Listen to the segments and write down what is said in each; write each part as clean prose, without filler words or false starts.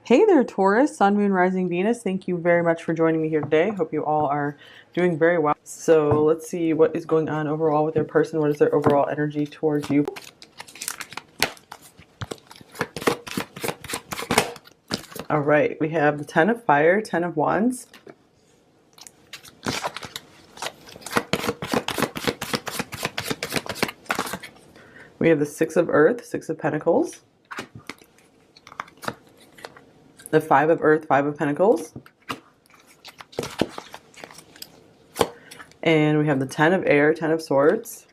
Hey there, Taurus, Sun, Moon, Rising, Venus. Thank you very much for joining me here today. Hope you all are doing very well. So let's see what is going on overall with their person. What is their overall energy towards you? All right, we have the Ten of Fire, Ten of Wands. We have the Six of Earth, Six of Pentacles. The Five of Earth, Five of Pentacles. And we have the Ten of Air, Ten of Swords.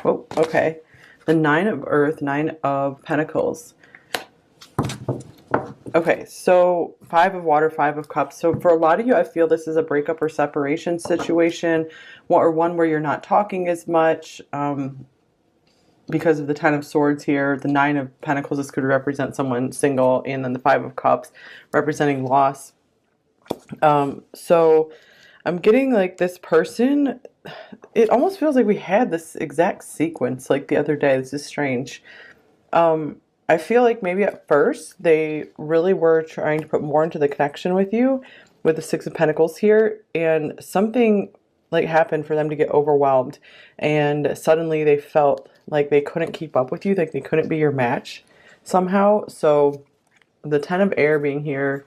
Oh, okay. The Nine of Earth, Nine of Pentacles. Okay, so Five of Water, Five of Cups. So for a lot of you, I feel this is a breakup or separation situation, or one where you're not talking as much. Because of the Ten of Swords here, the Nine of Pentacles, this could represent someone single, and then the Five of Cups representing loss. So I'm getting like this person, it almost feels like we had this exact sequence like the other day. This is strange. I feel like maybe at first they really were trying to put more into the connection with you with the Six of Pentacles here, and something like happened for them to get overwhelmed, and suddenly they felt like they couldn't keep up with you, like they couldn't be your match somehow. So the Ten of Air being here,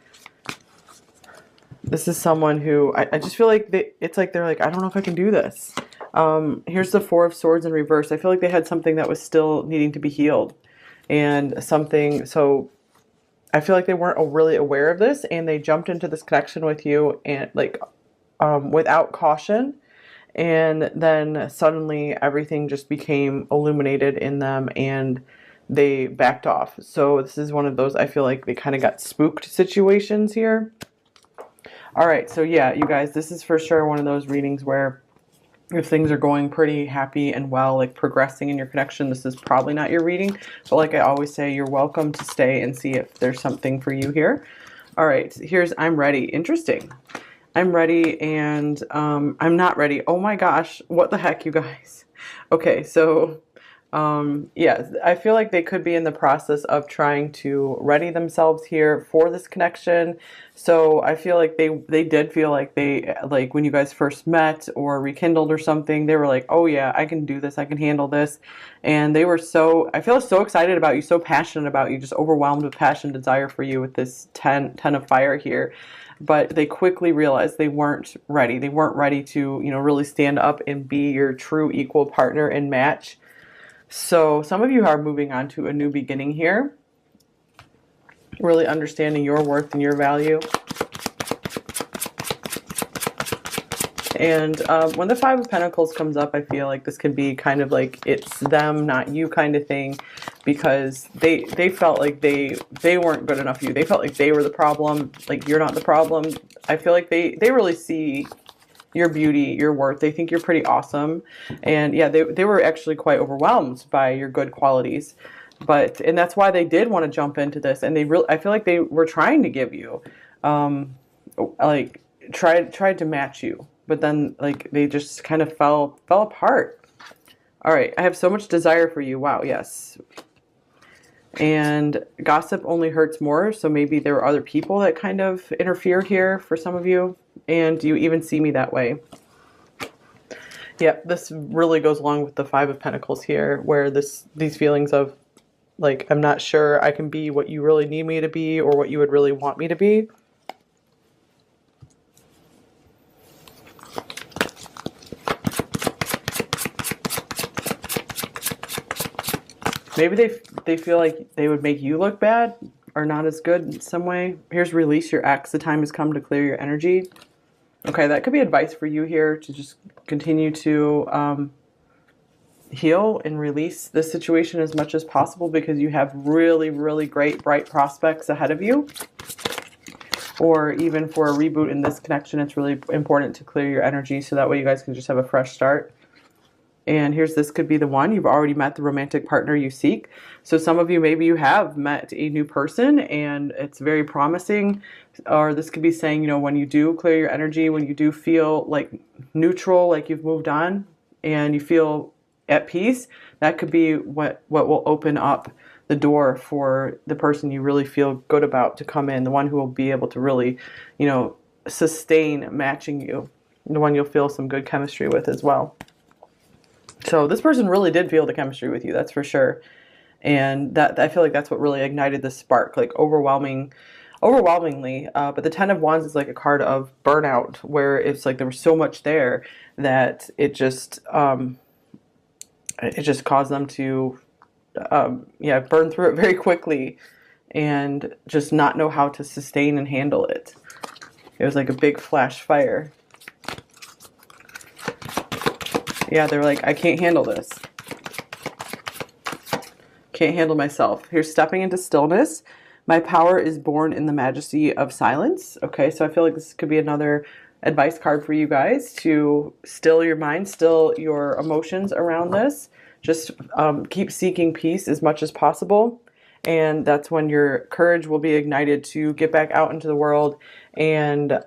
this is someone who I just feel like it's like they're like, I don't know if I can do this. Here's the Four of Swords in reverse. I feel like they had something that was still needing to be healed, and something, so I feel like they weren't really aware of this, and they jumped into this connection with you and like without caution, and then suddenly everything just became illuminated in them and they backed off. So this is one of those, I feel like they kind of got spooked situations here. All right, so yeah, you guys, this is for sure one of those readings where if things are going pretty happy and well, like progressing in your connection, this is probably not your reading. But like I always say, you're welcome to stay and see if there's something for you here. All right, here's I'm ready. Interesting. I'm ready and I'm not ready. Oh my gosh, what the heck, you guys? Okay, so yeah, I feel like they could be in the process of trying to ready themselves here for this connection. So I feel like they did feel like they, like when you guys first met or rekindled or something, they were like, oh yeah, I can do this, I can handle this. And they were so, I feel so excited about you, so passionate about you, just overwhelmed with passion, desire for you with this 10 of fire here. But they quickly realized they weren't ready. They weren't ready to, you know, really stand up and be your true equal partner and match. So some of you are moving on to a new beginning here, really understanding your worth and your value. And when the Five of Pentacles comes up, I feel like this can be kind of like it's them, not you kind of thing, because they felt like they weren't good enough for you. They felt like they were the problem, like you're not the problem. I feel like they really see your beauty, your worth. They think you're pretty awesome. And yeah, they were actually quite overwhelmed by your good qualities. And that's why they did want to jump into this. And I feel like they were trying to give you, like tried to match you, but then like they just kind of fell apart. All right, I have so much desire for you. Wow, yes. And gossip only hurts more, so maybe there were other people that kind of interfered here for some of you, and you even see me that way. Yeah, this really goes along with the Five of Pentacles here, where these feelings of like, I'm not sure I can be what you really need me to be or what you would really want me to be. Maybe they feel like they would make you look bad or not as good in some way. Here's release your ex. The time has come to clear your energy. Okay, that could be advice for you here to just continue to heal and release this situation as much as possible, because you have really, really great, bright prospects ahead of you. Or even for a reboot in this connection, it's really important to clear your energy so that way you guys can just have a fresh start. And this could be the one. You've already met the romantic partner you seek. So some of you, maybe you have met a new person and it's very promising. Or this could be saying, you know, when you do clear your energy, when you do feel like neutral, like you've moved on and you feel at peace, that could be what will open up the door for the person you really feel good about to come in, the one who will be able to really, you know, sustain matching you, the one you'll feel some good chemistry with as well. So this person really did feel the chemistry with you, that's for sure. And that, I feel like that's what really ignited the spark, like overwhelmingly. But the Ten of Wands is like a card of burnout, where it's like there was so much there that it just caused them to burn through it very quickly and just not know how to sustain and handle it. It was like a big flash fire. Yeah, they're like, I can't handle this. Can't handle myself. Here's stepping into stillness. My power is born in the majesty of silence. Okay, so I feel like this could be another advice card for you guys to still your mind, still your emotions around this. Just keep seeking peace as much as possible. And that's when your courage will be ignited to get back out into the world and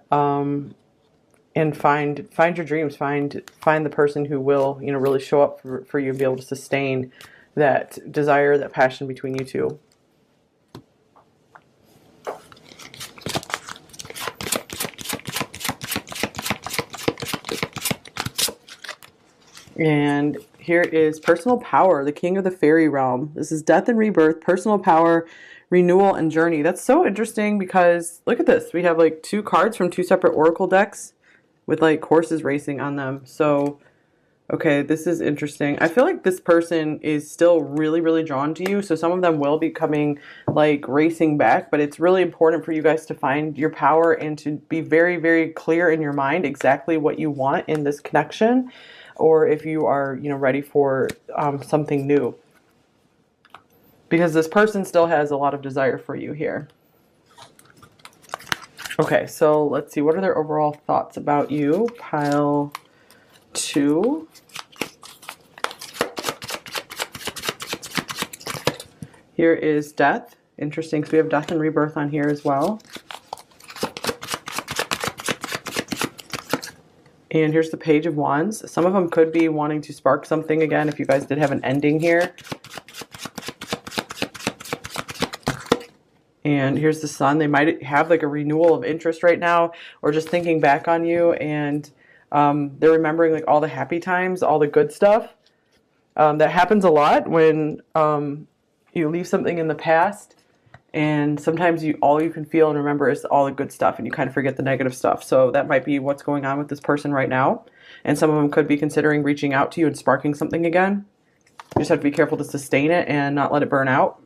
find your dreams, find the person who will, you know, really show up for you and be able to sustain that desire, that passion between you two. And here is personal power, the king of the fairy realm. This is death and rebirth, personal power, renewal, and journey. That's so interesting because look at this. We have like 2 cards from 2 separate oracle decks with like horses racing on them. So, okay, this is interesting. I feel like this person is still really, really drawn to you. So some of them will be coming like racing back, but it's really important for you guys to find your power and to be very, very clear in your mind exactly what you want in this connection, or if you are, you know, ready for something new. Because this person still has a lot of desire for you here. Okay, so let's see. What are their overall thoughts about you? Pile 2. Here is death. Interesting, because we have death and rebirth on here as well. And here's the Page of Wands. Some of them could be wanting to spark something again if you guys did have an ending here. And here's the Sun. They might have like a renewal of interest right now, or just thinking back on you, and they're remembering like all the happy times, all the good stuff. That happens a lot when you leave something in the past, and sometimes all you can feel and remember is all the good stuff, and you kind of forget the negative stuff. So that might be what's going on with this person right now. And some of them could be considering reaching out to you and sparking something again. You just have to be careful to sustain it and not let it burn out.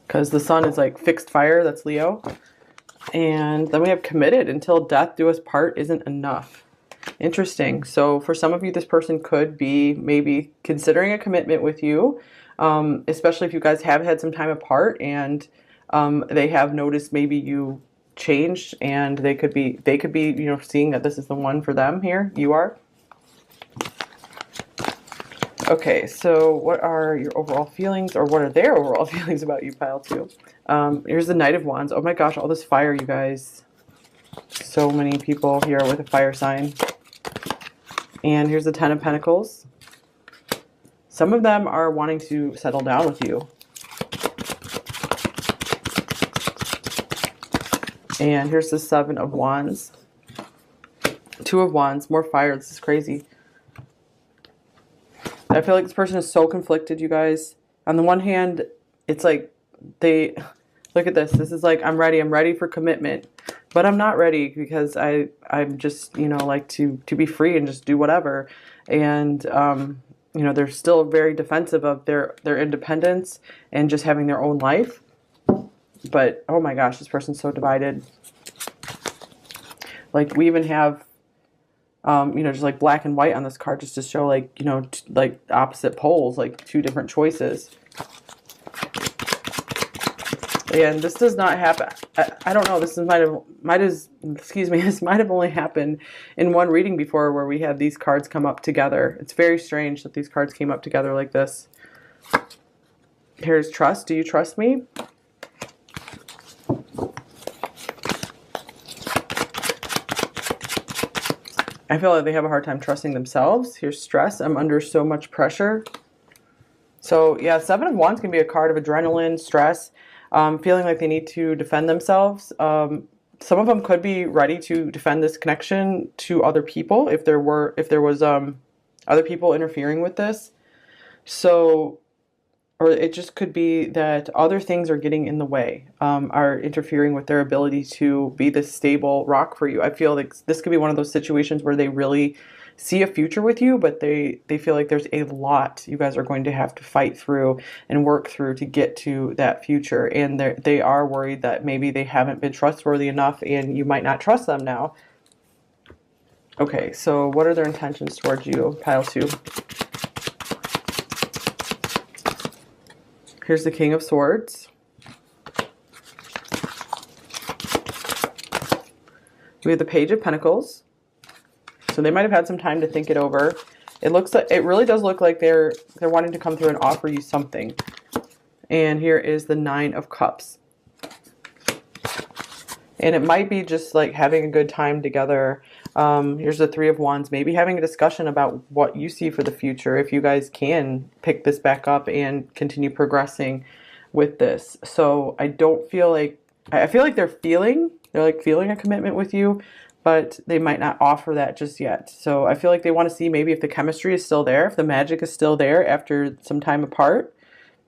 Because the Sun is like fixed fire, that's Leo. And then we have committed. Until death do us part isn't enough. Interesting. So for some of you, this person could be maybe considering a commitment with you, especially if you guys have had some time apart and they have noticed maybe you changed, and they could be, you know, seeing that this is the one for them here. You are. Okay, so what are your overall feelings, or what are their overall feelings about you, pile 2? Here's the Knight of Wands. Oh my gosh, all this fire, you guys. So many people here with a fire sign. And here's the Ten of Pentacles. Some of them are wanting to settle down with you. And here's the Seven of Wands. 2 of Wands, more fire. This is crazy. I feel like this person is so conflicted, you guys. On the one hand, it's like they look at this. This is like, I'm ready for commitment, but I'm not ready because I'm just, you know, like to be free and just do whatever. And you know, they're still very defensive of their independence and just having their own life. But oh my gosh, this person's so divided. Like we even have you know, just like black and white on this card, just to show like, you know, like opposite poles, like 2 different choices. And this does not happen. I don't know. This might have only happened in one reading before, where we had these cards come up together. It's very strange that these cards came up together like this. Here's trust. Do you trust me? I feel like they have a hard time trusting themselves. Here's stress. I'm under so much pressure. So yeah, Seven of Wands can be a card of adrenaline, stress, feeling like they need to defend themselves. Some of them could be ready to defend this connection to other people if there was other people interfering with this. So, or it just could be that other things are getting in the way, are interfering with their ability to be this stable rock for you. I feel like this could be one of those situations where they really see a future with you, but they feel like there's a lot you guys are going to have to fight through and work through to get to that future. And they are worried that maybe they haven't been trustworthy enough and you might not trust them now. Okay, so what are their intentions towards you, pile 2? Here's the King of Swords. We have the Page of Pentacles. So they might have had some time to think it over. It looks like, it really does look like they're wanting to come through and offer you something. And here is the Nine of Cups. And it might be just like having a good time together. Here's the Three of Wands. Maybe having a discussion about what you see for the future, if you guys can pick this back up and continue progressing with this. So I don't feel like, I feel like they're like feeling a commitment with you, but they might not offer that just yet. So I feel like they want to see maybe if the chemistry is still there, if the magic is still there after some time apart,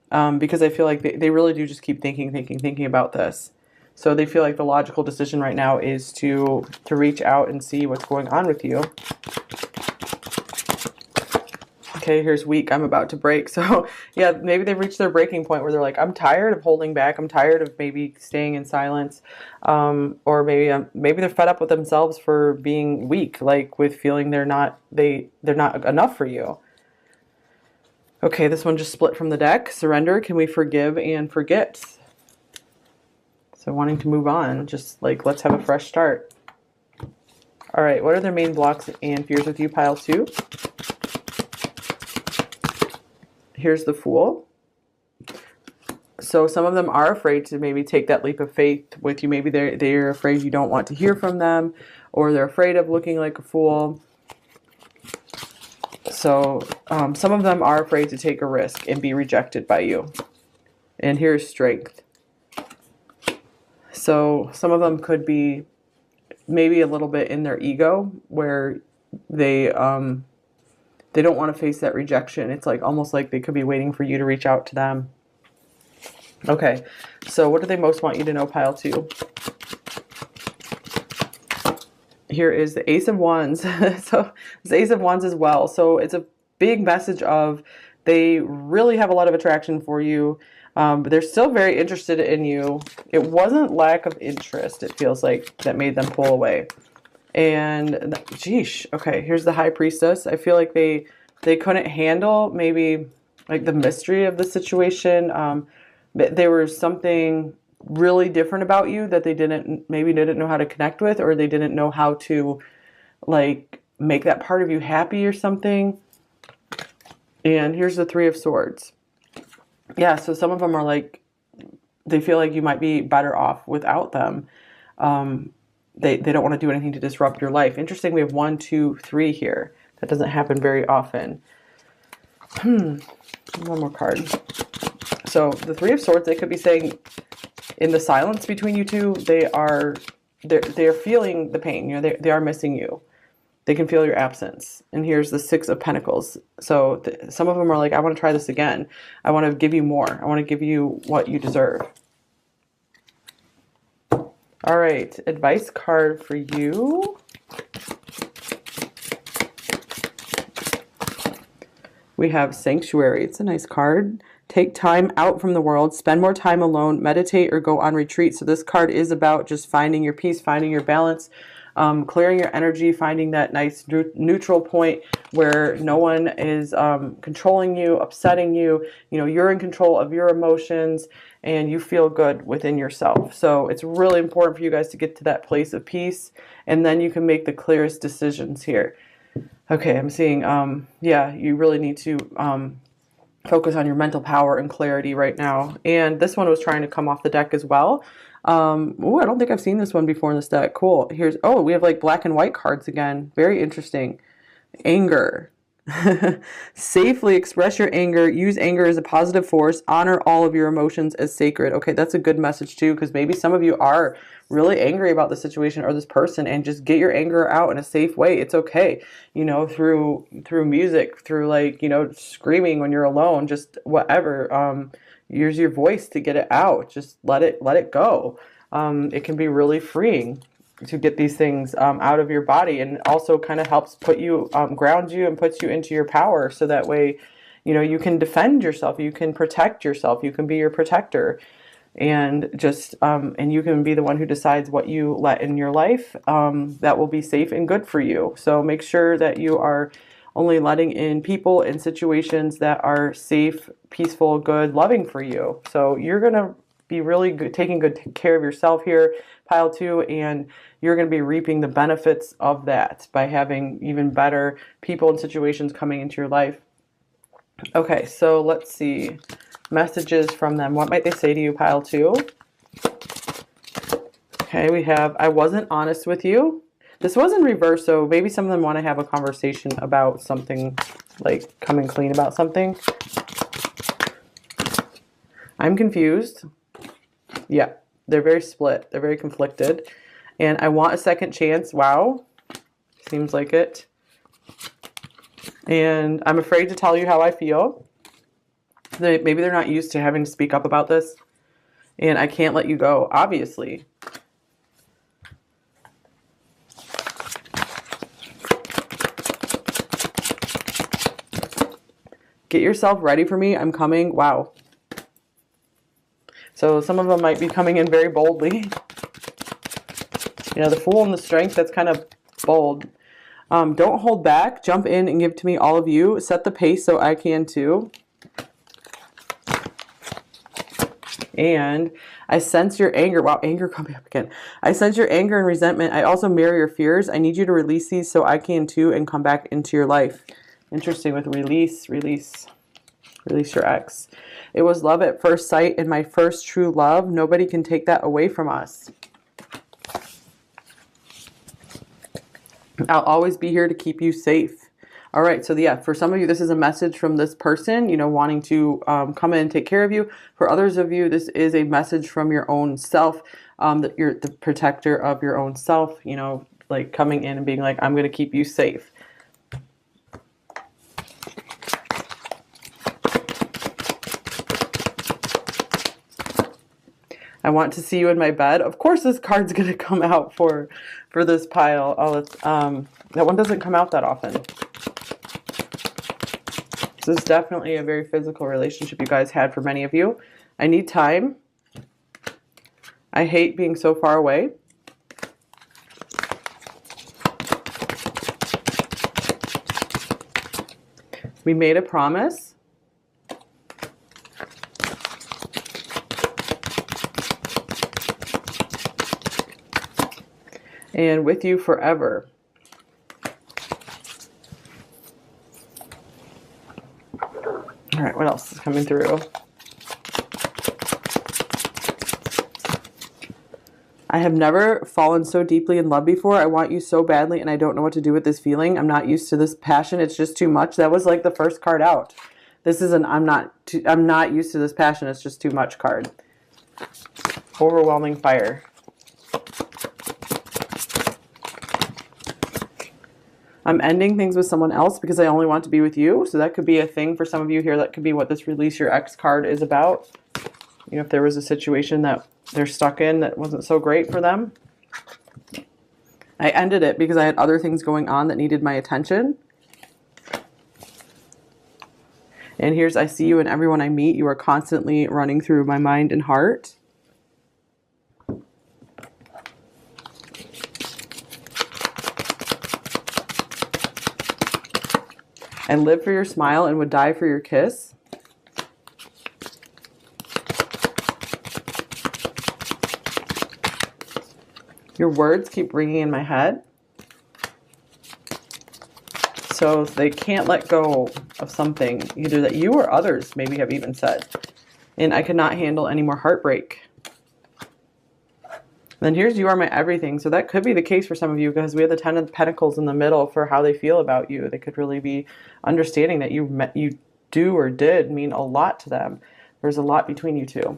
because I feel like they really do just keep thinking about this. So they feel like the logical decision right now is to reach out and see what's going on with you. Okay, here's weak. I'm about to break. So yeah, maybe they've reached their breaking point where they're like, I'm tired of holding back. I'm tired of maybe staying in silence. Or maybe they're fed up with themselves for being weak, like with feeling they're not enough for you. Okay, this one just split from the deck. Surrender. Can we forgive and forget? So wanting to move on, just like, let's have a fresh start. All right, what are their main blocks and fears with you, pile 2? Here's the Fool. So some of them are afraid to maybe take that leap of faith with you. Maybe they're afraid you don't want to hear from them, or they're afraid of looking like a fool. So some of them are afraid to take a risk and be rejected by you. And here's Strength. So some of them could be maybe a little bit in their ego where they don't want to face that rejection. It's like almost like they could be waiting for you to reach out to them. Okay, so what do they most want you to know, pile 2? Here is the Ace of Wands. So it's the Ace of Wands as well. So it's a big message of they really have a lot of attraction for you. But they're still very interested in you. It wasn't lack of interest, it feels like, that made them pull away. And, geesh, okay, here's the High Priestess. I feel like they couldn't handle maybe like the mystery of the situation. There was something really different about you that they maybe didn't know how to connect with, or they didn't know how to like make that part of you happy or something. And here's the Three of Swords. Yeah, so some of them are like, they feel like you might be better off without them. They don't want to do anything to disrupt your life. Interesting, we have 1, 2, 3 here. That doesn't happen very often. One more card. So the Three of Swords, they could be saying in the silence between you two, they're feeling the pain. You know, they are missing you. They can feel your absence. And here's the Six of Pentacles. So some of them are like, I want to try this again. I want to give you more. I want to give you what you deserve. All right, advice card for you. We have Sanctuary. It's a nice card. Take time out from the world. Spend more time alone. Meditate or go on retreat. So this card is about just finding your peace, finding your balance, clearing your energy, finding that nice neutral point where no one is controlling you, upsetting you. You know, you're in control of your emotions and you feel good within yourself. So it's really important for you guys to get to that place of peace, and then you can make the clearest decisions here. Okay, I'm seeing, yeah, you really need to focus on your mental power and clarity right now. And this one was trying to come off the deck as well. Oh, I don't think I've seen this one before in this deck. Cool. Here's, oh, we have like black and white cards again. Very interesting. Anger. Safely express your anger. Use anger as a positive force. Honor all of your emotions as sacred. Okay, that's a good message too, because maybe some of you are really angry about the situation or this person, and just get your anger out in a safe way. It's okay, you know, through music, through like, you know, screaming when you're alone, just whatever. Use your voice to get it out. Just let it go. It can be really freeing to get these things out of your body, and also kind of helps put you, ground you, and puts you into your power, so that way, you know, you can defend yourself, you can protect yourself, you can be your protector, and just and you can be the one who decides what you let in your life, that will be safe and good for you. So make sure that you are only letting in people and situations that are safe, peaceful, good, loving for you. So you're gonna be really good, taking good care of yourself here, pile 2, and you're going to be reaping the benefits of that by having even better people and situations coming into your life. Okay, so let's see. Messages from them. What might they say to you, pile 2? Okay, we have, I wasn't honest with you. This was in reverse, so maybe some of them want to have a conversation about something, like coming clean about something. I'm confused. Yeah, they're very split. They're very conflicted. And I want a second chance. Wow. Seems like it. And I'm afraid to tell you how I feel. Maybe they're not used to having to speak up about this. And I can't let you go, obviously. Get yourself ready for me. I'm coming. Wow. So some of them might be coming in very boldly. You know, the Fool and the Strength, that's kind of bold. Don't hold back. Jump in and give to me, all of you. Set the pace so I can too. And I sense your anger. Wow, anger coming up again. I sense your anger and resentment. I also mirror your fears. I need you to release these so I can too, and come back into your life. Interesting with release. Release your ex. It was love at first sight and my first true love. Nobody can take that away from us. I'll always be here to keep you safe. All right, so yeah, for some of you, this is a message from this person, you know, wanting to come in and take care of you. For others of you, this is a message from your own self, that you're the protector of your own self, you know, like coming in and being like, I'm going to keep you safe. I want to see you in my bed. Of course, this card's going to come out for this pile. Oh, it's, that one doesn't come out that often. This is definitely a very physical relationship you guys had for many of you. I need time. I hate being so far away. We made a promise. And with you forever. All right, what else is coming through? I have never fallen so deeply in love before. I want you so badly and I don't know what to do with this feeling. I'm not used to this passion. It's just too much. That was like the first card out. This is an I'm not used to this passion. It's just too much card. Overwhelming fire. I'm ending things with someone else because I only want to be with you. So that could be a thing for some of you here. That could be what this release your ex card is about. You know, if there was a situation that they're stuck in that wasn't so great for them. I ended it because I had other things going on that needed my attention. And here's, I see you and everyone I meet. You are constantly running through my mind and heart. I live for your smile and would die for your kiss. Your words keep ringing in my head. So they can't let go of something, either that you or others maybe have even said. And I could not handle any more heartbreak. Then here's you are my everything. So that could be the case for some of you because we have the 10 of Pentacles in the middle for how they feel about you. They could really be understanding that you do or did mean a lot to them. There's a lot between you two.